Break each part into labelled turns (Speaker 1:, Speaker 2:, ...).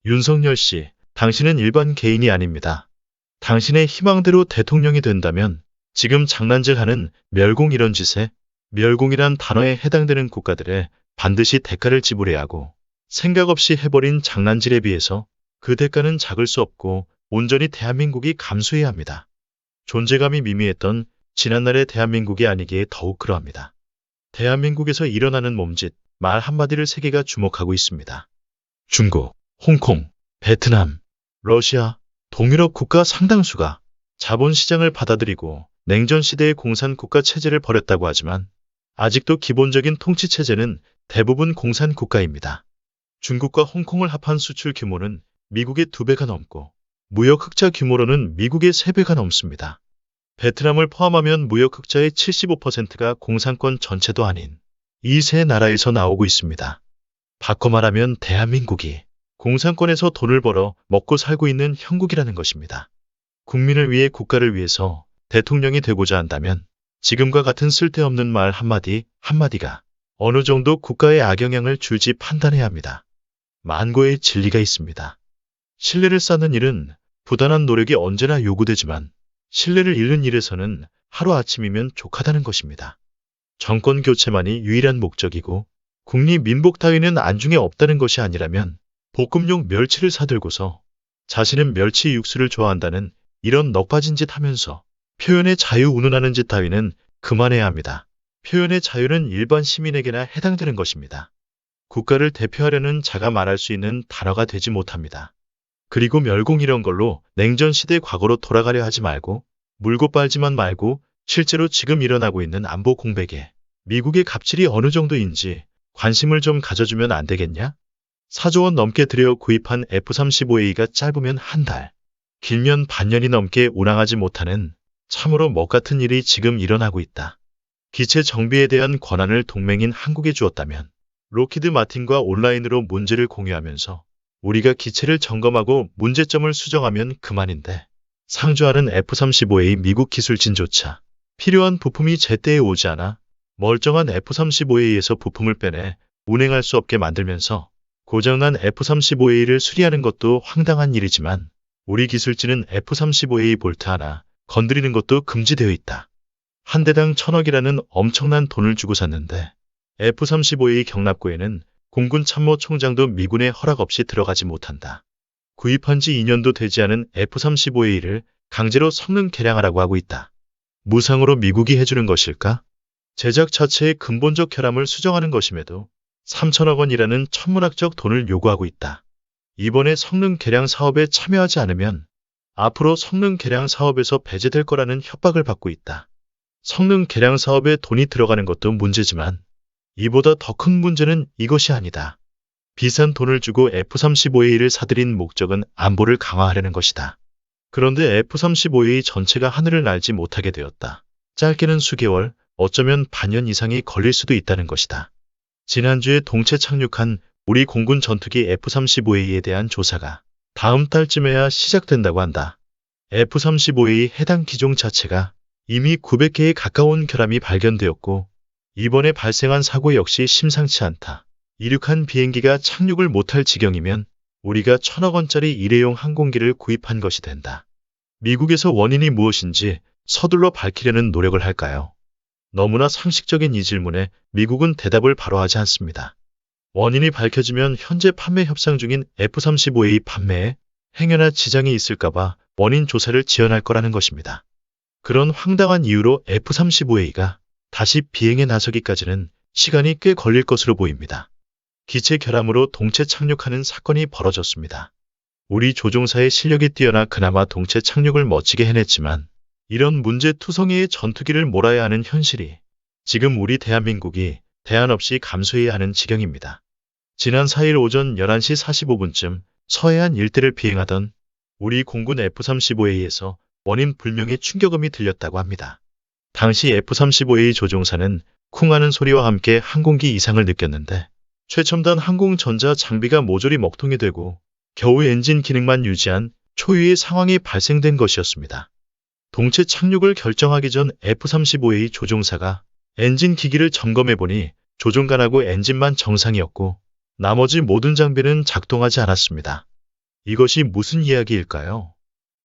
Speaker 1: 윤석열 씨, 당신은 일반 개인이 아닙니다. 당신의 희망대로 대통령이 된다면 지금 장난질하는 멸공 이런 짓에 멸공이란 단어에 해당되는 국가들에 반드시 대가를 지불해야 하고 생각 없이 해버린 장난질에 비해서 그 대가는 작을 수 없고 온전히 대한민국이 감수해야 합니다. 존재감이 미미했던 지난날의 대한민국이 아니기에 더욱 그러합니다. 대한민국에서 일어나는 몸짓, 말 한마디를 세계가 주목하고 있습니다. 중국, 홍콩, 베트남, 러시아, 동유럽 국가 상당수가 자본시장을 받아들이고 냉전 시대의 공산국가 체제를 버렸다고 하지만 아직도 기본적인 통치체제는 대부분 공산국가입니다. 중국과 홍콩을 합한 수출 규모는 미국의 2배가 넘고 무역 흑자 규모로는 미국의 3배가 넘습니다. 베트남을 포함하면 무역 흑자의 75%가 공산권 전체도 아닌 이 세 나라에서 나오고 있습니다. 바꿔 말하면 대한민국이 공산권에서 돈을 벌어 먹고 살고 있는 형국이라는 것입니다. 국민을 위해 국가를 위해서 대통령이 되고자 한다면 지금과 같은 쓸데없는 말 한마디 한마디가 어느 정도 국가에 악영향을 줄지 판단해야 합니다. 만고의 진리가 있습니다. 신뢰를 쌓는 일은 부단한 노력이 언제나 요구되지만 신뢰를 잃는 일에서는 하루아침이면 족하다는 것입니다. 정권 교체만이 유일한 목적이고 국리 민복 따위는 안중에 없다는 것이 아니라면 볶음용 멸치를 사들고서 자신은 멸치 육수를 좋아한다는 이런 넋빠진 짓 하면서 표현의 자유 운운하는 짓 따위는 그만해야 합니다. 표현의 자유는 일반 시민에게나 해당되는 것입니다. 국가를 대표하려는 자가 말할 수 있는 단어가 되지 못합니다. 그리고 멸공 이런 걸로 냉전 시대 과거로 돌아가려 하지 말고 물고 빨지만 말고 실제로 지금 일어나고 있는 안보 공백에 미국의 갑질이 어느 정도인지 관심을 좀 가져주면 안 되겠냐? 4조 원 넘게 들여 구입한 F-35A가 짧으면 한 달, 길면 반년이 넘게 운항하지 못하는 참으로 먹같은 일이 지금 일어나고 있다. 기체 정비에 대한 권한을 동맹인 한국에 주었다면 로키드 마틴과 온라인으로 문제를 공유하면서 우리가 기체를 점검하고 문제점을 수정하면 그만인데 상주하는 F-35A 미국 기술진조차 필요한 부품이 제때에 오지 않아 멀쩡한 F-35A에서 부품을 빼내 운행할 수 없게 만들면서 고장난 F-35A를 수리하는 것도 황당한 일이지만 우리 기술진은 F-35A 볼트 하나 건드리는 것도 금지되어 있다. 한 대당 1,000억이라는 엄청난 돈을 주고 샀는데 F-35A 경납고에는 공군 참모총장도 미군의 허락 없이 들어가지 못한다. 구입한 지 2년도 되지 않은 F-35A를 강제로 성능 개량하라고 하고 있다. 무상으로 미국이 해주는 것일까? 제작 자체의 근본적 결함을 수정하는 것임에도 3천억 원이라는 천문학적 돈을 요구하고 있다. 이번에 성능 개량 사업에 참여하지 않으면 앞으로 성능 개량 사업에서 배제될 거라는 협박을 받고 있다. 성능 개량 사업에 돈이 들어가는 것도 문제지만 이보다 더 큰 문제는 이것이 아니다. 비싼 돈을 주고 F-35A를 사들인 목적은 안보를 강화하려는 것이다. 그런데 F-35A 전체가 하늘을 날지 못하게 되었다. 짧게는 수개월, 어쩌면 반년 이상이 걸릴 수도 있다는 것이다. 지난주에 동체 착륙한 우리 공군 전투기 F-35A에 대한 조사가 다음 달쯤에야 시작된다고 한다. F-35A 해당 기종 자체가 이미 900개에 가까운 결함이 발견되었고 이번에 발생한 사고 역시 심상치 않다. 이륙한 비행기가 착륙을 못할 지경이면 우리가 1,000억 원짜리 일회용 항공기를 구입한 것이 된다. 미국에서 원인이 무엇인지 서둘러 밝히려는 노력을 할까요? 너무나 상식적인 이 질문에 미국은 대답을 바로 하지 않습니다. 원인이 밝혀지면 현재 판매 협상 중인 F-35A 판매에 행여나 지장이 있을까봐 원인 조사를 지연할 거라는 것입니다. 그런 황당한 이유로 F-35A가 다시 비행에 나서기까지는 시간이 꽤 걸릴 것으로 보입니다. 기체 결함으로 동체 착륙하는 사건이 벌어졌습니다. 우리 조종사의 실력이 뛰어나 그나마 동체 착륙을 멋지게 해냈지만 이런 문제투성이의 전투기를 몰아야 하는 현실이 지금 우리 대한민국이 대안 없이 감수해야 하는 지경입니다. 지난 4일 오전 11시 45분쯤 서해안 일대를 비행하던 우리 공군 F-35A에서 원인 불명의 충격음이 들렸다고 합니다. 당시 F-35A 조종사는 쿵 하는 소리와 함께 항공기 이상을 느꼈는데 최첨단 항공전자 장비가 모조리 먹통이 되고 겨우 엔진 기능만 유지한 초유의 상황이 발생된 것이었습니다. 동체 착륙을 결정하기 전 F-35A 조종사가 엔진 기기를 점검해보니 조종관하고 엔진만 정상이었고 나머지 모든 장비는 작동하지 않았습니다. 이것이 무슨 이야기일까요?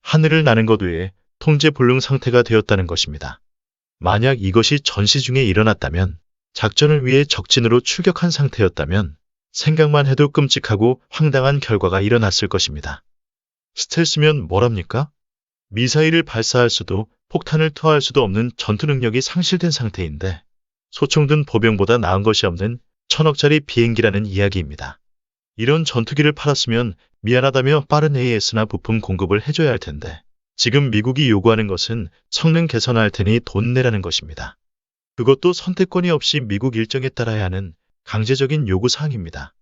Speaker 1: 하늘을 나는 것 외에 통제 불능 상태가 되었다는 것입니다. 만약 이것이 전시 중에 일어났다면, 작전을 위해 적진으로 출격한 상태였다면 생각만 해도 끔찍하고 황당한 결과가 일어났을 것입니다. 스텔스면 뭐랍니까? 미사일을 발사할 수도 폭탄을 투하할 수도 없는 전투 능력이 상실된 상태인데 소총 든 보병보다 나은 것이 없는 1000억짜리 비행기라는 이야기입니다. 이런 전투기를 팔았으면 미안하다며 빠른 AS나 부품 공급을 해줘야 할 텐데 지금 미국이 요구하는 것은 성능 개선할 테니 돈 내라는 것입니다. 그것도 선택권이 없이 미국 일정에 따라야 하는 강제적인 요구사항입니다.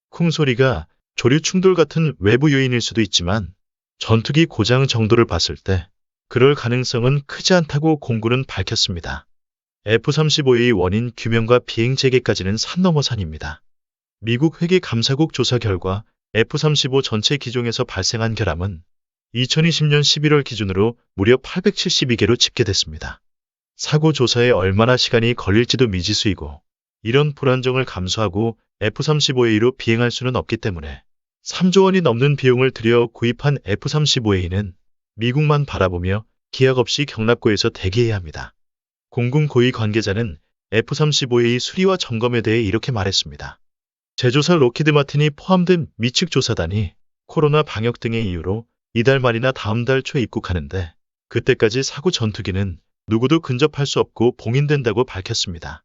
Speaker 1: 쿵소리가 조류 충돌 같은 외부 요인일 수도 있지만 전투기 고장 정도를 봤을 때 그럴 가능성은 크지 않다고 공군은 밝혔습니다. F-35의 원인 규명과 비행 재개까지는 산 넘어 산입니다. 미국 회계감사국 조사 결과 F-35 전체 기종에서 발생한 결함은 2020년 11월 기준으로 무려 872개로 집계됐습니다. 사고 조사에 얼마나 시간이 걸릴지도 미지수이고 이런 불안정을 감수하고 F-35A로 비행할 수는 없기 때문에 3조 원이 넘는 비용을 들여 구입한 F-35A는 미국만 바라보며 기약 없이 경납고에서 대기해야 합니다. 공군 고위 관계자는 F-35A 수리와 점검에 대해 이렇게 말했습니다. 제조사 로키드 마틴이 포함된 미측 조사단이 코로나 방역 등의 이유로 이달 말이나 다음 달 초에 입국하는데 그때까지 사고 전투기는 누구도 근접할 수 없고 봉인된다고 밝혔습니다.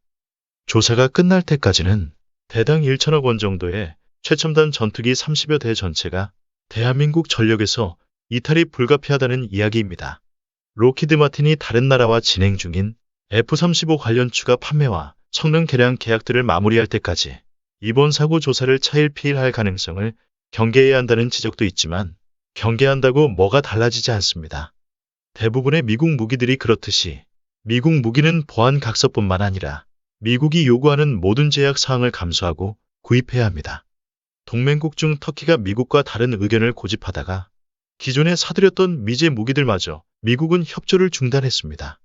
Speaker 1: 조사가 끝날 때까지는 대당 1천억 원 정도의 최첨단 전투기 30여 대 전체가 대한민국 전력에서 이탈이 불가피하다는 이야기입니다. 로키드 마틴이 다른 나라와 진행 중인 F-35 관련 추가 판매와 성능 개량 계약들을 마무리할 때까지 이번 사고 조사를 차일피일할 가능성을 경계해야 한다는 지적도 있지만 경계한다고 뭐가 달라지지 않습니다. 대부분의 미국 무기들이 그렇듯이 미국 무기는 보안 각서뿐만 아니라 미국이 요구하는 모든 제약 사항을 감수하고 구입해야 합니다. 동맹국 중 터키가 미국과 다른 의견을 고집하다가 기존에 사들였던 미제 무기들마저 미국은 협조를 중단했습니다.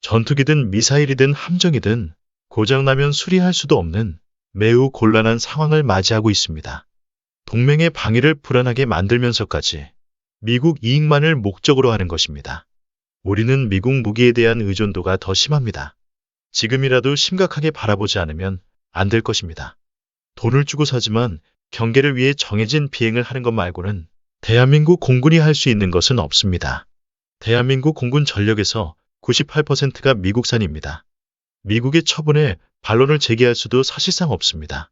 Speaker 1: 전투기든 미사일이든 함정이든 고장나면 수리할 수도 없는 매우 곤란한 상황을 맞이하고 있습니다. 동맹의 방위를 불안하게 만들면서까지 미국 이익만을 목적으로 하는 것입니다. 우리는 미국 무기에 대한 의존도가 더 심합니다. 지금이라도 심각하게 바라보지 않으면 안 될 것입니다. 돈을 주고 사지만 경계를 위해 정해진 비행을 하는 것 말고는 대한민국 공군이 할 수 있는 것은 없습니다. 대한민국 공군 전력에서 98%가 미국산입니다. 미국의 처분에 반론을 제기할 수도 사실상 없습니다.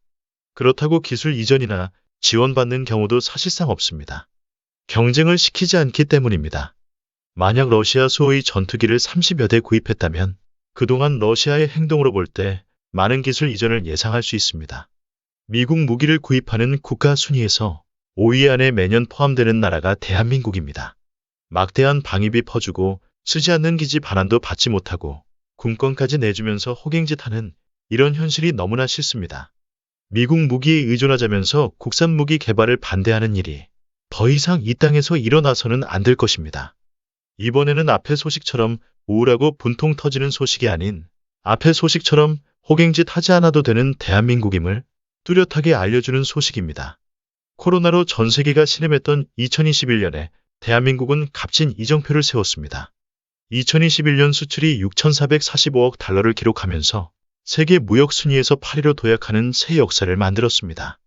Speaker 1: 그렇다고 기술 이전이나 지원받는 경우도 사실상 없습니다. 경쟁을 시키지 않기 때문입니다. 만약 러시아 수호의 전투기를 30여 대 구입했다면 그동안 러시아의 행동으로 볼 때 많은 기술 이전을 예상할 수 있습니다. 미국 무기를 구입하는 국가 순위에서 5위 안에 매년 포함되는 나라가 대한민국입니다. 막대한 방위비 퍼주고 쓰지 않는 기지 반환도 받지 못하고 군권까지 내주면서 호갱짓하는 이런 현실이 너무나 싫습니다. 미국 무기에 의존하자면서 국산 무기 개발을 반대하는 일이 더 이상 이 땅에서 일어나서는 안 될 것입니다. 이번에는 앞의 소식처럼 우울하고 분통 터지는 소식이 아닌 앞의 소식처럼 호갱짓 하지 않아도 되는 대한민국임을 뚜렷하게 알려주는 소식입니다. 코로나로 전 세계가 신음했던 2021년에 대한민국은 값진 이정표를 세웠습니다. 2021년 수출이 6,445억 달러를 기록하면서 세계 무역 순위에서 8위로 도약하는 새 역사를 만들었습니다.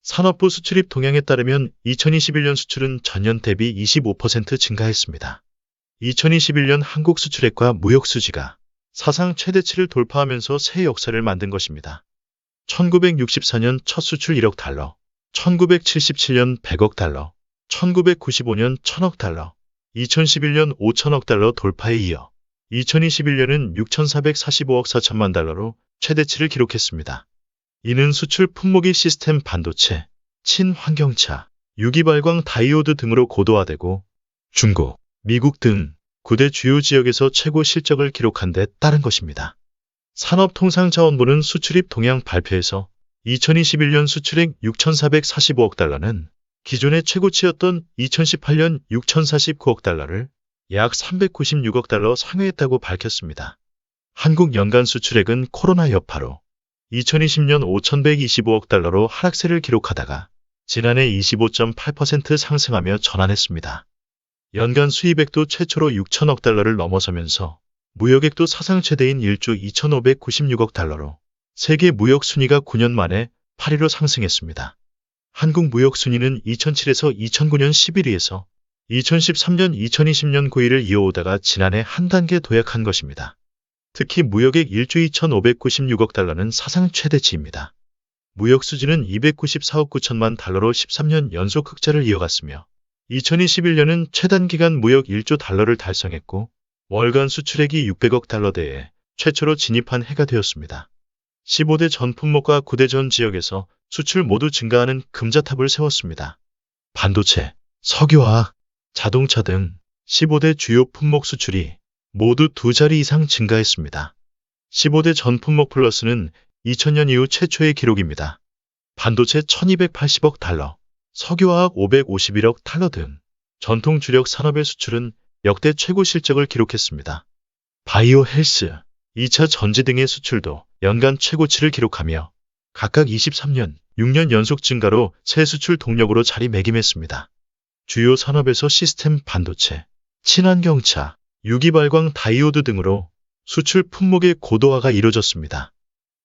Speaker 1: 산업부 수출입 동향에 따르면 2021년 수출은 전년 대비 25% 증가했습니다. 2021년 한국 수출액과 무역 수지가 사상 최대치를 돌파하면서 새 역사를 만든 것입니다. 1964년 첫 수출 1억 달러, 1977년 100억 달러, 1995년 1000억 달러, 2011년 5천억 달러 돌파에 이어 2021년은 6,445억 4천만 달러로 최대치를 기록했습니다. 이는 수출 품목이 시스템 반도체, 친환경차, 유기발광 다이오드 등으로 고도화되고 중국, 미국 등 9대 주요 지역에서 최고 실적을 기록한 데 따른 것입니다. 산업통상자원부는 수출입 동향 발표에서 2021년 수출액 6,445억 달러는 기존의 최고치였던 2018년 6,049억 달러를 약 396억 달러 상회했다고 밝혔습니다. 한국 연간 수출액은 코로나 여파로 2020년 5,125억 달러로 하락세를 기록하다가 지난해 25.8% 상승하며 전환했습니다. 연간 수입액도 최초로 6천억 달러를 넘어서면서 무역액도 사상 최대인 1조 2,596억 달러로 세계 무역 순위가 9년 만에 8위로 상승했습니다. 한국 무역 순위는 2007에서 2009년 11위에서 2013년, 2020년 9위를 이어오다가 지난해 한 단계 도약한 것입니다. 특히 무역액 1조 2,596억 달러는 사상 최대치입니다. 무역 수지는 294억 9천만 달러로 13년 연속 흑자를 이어갔으며 2021년은 최단기간 무역 1조 달러를 달성했고 월간 수출액이 600억 달러대에 최초로 진입한 해가 되었습니다. 15대 전 품목과 9대 전 지역에서 수출 모두 증가하는 금자탑을 세웠습니다. 반도체, 석유화학, 자동차 등 15대 주요 품목 수출이 모두 두 자리 이상 증가했습니다. 15대 전 품목 플러스는 2000년 이후 최초의 기록입니다. 반도체 1280억 달러, 석유화학 551억 달러 등 전통 주력 산업의 수출은 역대 최고 실적을 기록했습니다. 바이오 헬스, 2차 전지 등의 수출도 연간 최고치를 기록하며 각각 23년, 6년 연속 증가로 새 수출 동력으로 자리매김했습니다. 주요 산업에서 시스템 반도체, 친환경차, 유기발광 다이오드 등으로 수출 품목의 고도화가 이뤄졌습니다.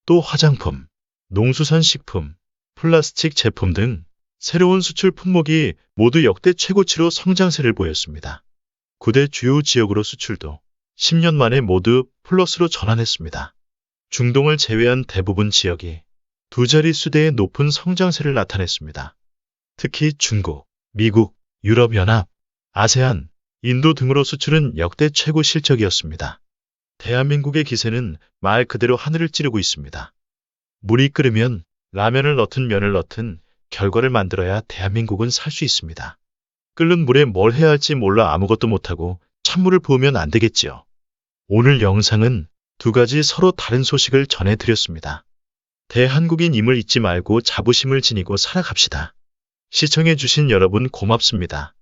Speaker 1: 또 화장품, 농수산식품, 플라스틱 제품 등 새로운 수출 품목이 모두 역대 최고치로 성장세를 보였습니다. 9대 주요 지역으로 수출도 10년 만에 모두 플러스로 전환했습니다. 중동을 제외한 대부분 지역이 두 자릿수대의 높은 성장세를 나타냈습니다. 특히 중국, 미국, 유럽연합, 아세안, 인도 등으로 수출은 역대 최고 실적이었습니다. 대한민국의 기세는 말 그대로 하늘을 찌르고 있습니다. 물이 끓으면 라면을 넣든 면을 넣든 결과를 만들어야 대한민국은 살 수 있습니다. 끓는 물에 뭘 해야 할지 몰라 아무것도 못하고 찬물을 부으면 안 되겠지요. 오늘 영상은 두 가지 서로 다른 소식을 전해드렸습니다. 대한국인임을 잊지 말고 자부심을 지니고 살아갑시다. 시청해주신 여러분 고맙습니다.